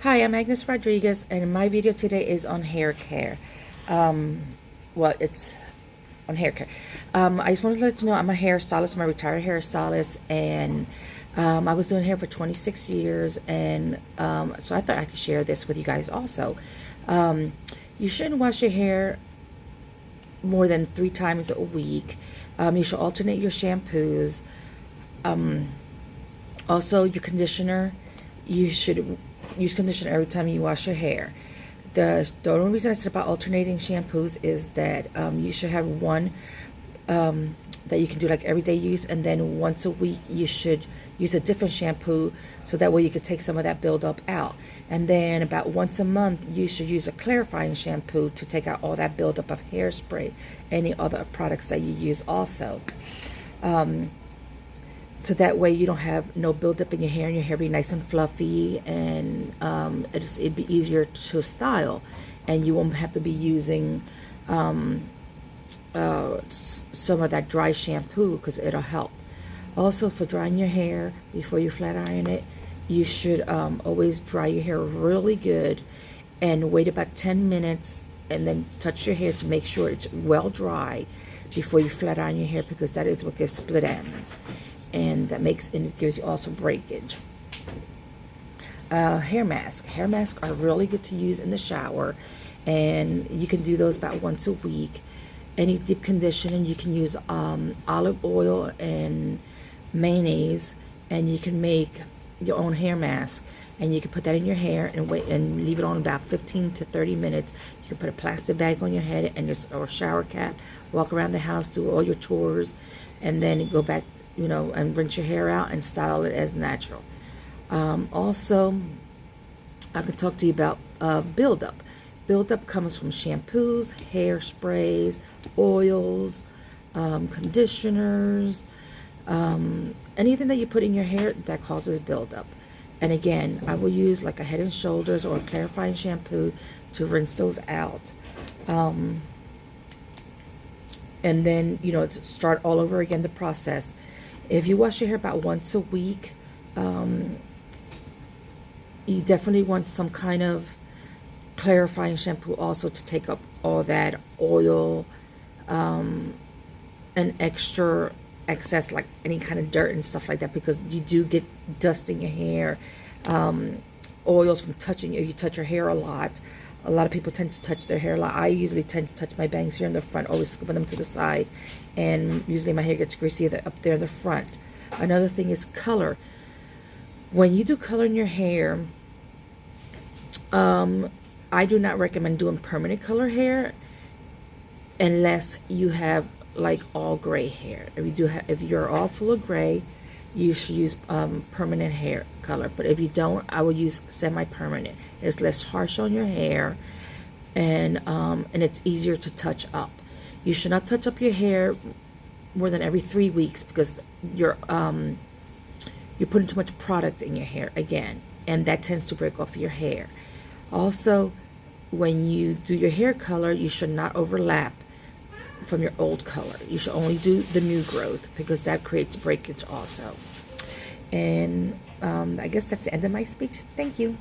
Hi, I'm Agnes Rodriguez, and my video today is on hair care. Well, it's on hair care. I just wanted to let you know I'm a hairstylist. I'm a retired hairstylist, and I was doing hair for 26 years, and so I thought I could share this with you guys also. You shouldn't wash your hair more than 3 times a week. You should alternate your shampoos. Also, your conditioner, you should use conditioner every time you wash your hair. The only reason I said about alternating shampoos is that you should have one that you can do like everyday use, and then once a week you should use a different shampoo, so that way you could take some of that buildup out. And then about once a month you should use a clarifying shampoo to take out all that buildup of hairspray, any other products that you use also. So that way you don't have no buildup in your hair, and your hair be nice and fluffy, and it'd be easier to style, and you won't have to be using some of that dry shampoo, because it'll help. Also, for drying your hair before you flat iron it, you should always dry your hair really good and wait about 10 minutes and then touch your hair to make sure it's well dry before you flat iron your hair, because that is what gives split ends, and it gives you also breakage. Hair masks are really good to use in the shower, and you can do those about once a week. Any deep conditioning, you can use olive oil and mayonnaise, and you can make your own hair mask, and you can put that in your hair and wait and leave it on about 15 to 30 minutes. You can put a plastic bag on your head and or shower cap, walk around the house, do all your chores, and then go back, and rinse your hair out and style it as natural. Also, I can talk to you about buildup. Buildup comes from shampoos, hairsprays, oils, conditioners, anything that you put in your hair that causes buildup. And again, I will use like a Head and Shoulders or a clarifying shampoo to rinse those out. And then, to start all over again the process. If you wash your hair about once a week, you definitely want some kind of clarifying shampoo also to take up all that oil and extra excess, like any kind of dirt and stuff like that, because you do get dust in your hair, oils from touching. If you touch your hair a lot of people tend to touch their hair a lot. I usually tend to touch my bangs here in the front, always scooping them to the side, and usually my hair gets greasy up there in the front. Another thing is color. When you do color in your hair, I do not recommend doing permanent color hair unless you have like all gray hair. If you're all full of gray, you should use permanent hair color. But if you don't, I will use semi-permanent. It's less harsh on your hair, and it's easier to touch up. You should not touch up your hair more than every 3 weeks, because you're putting too much product in your hair again, and that tends to break off your hair. Also, when you do your hair color, you should not overlap from your old color. You should only do the new growth, because that creates breakage also. And I guess that's the end of my speech. Thank you.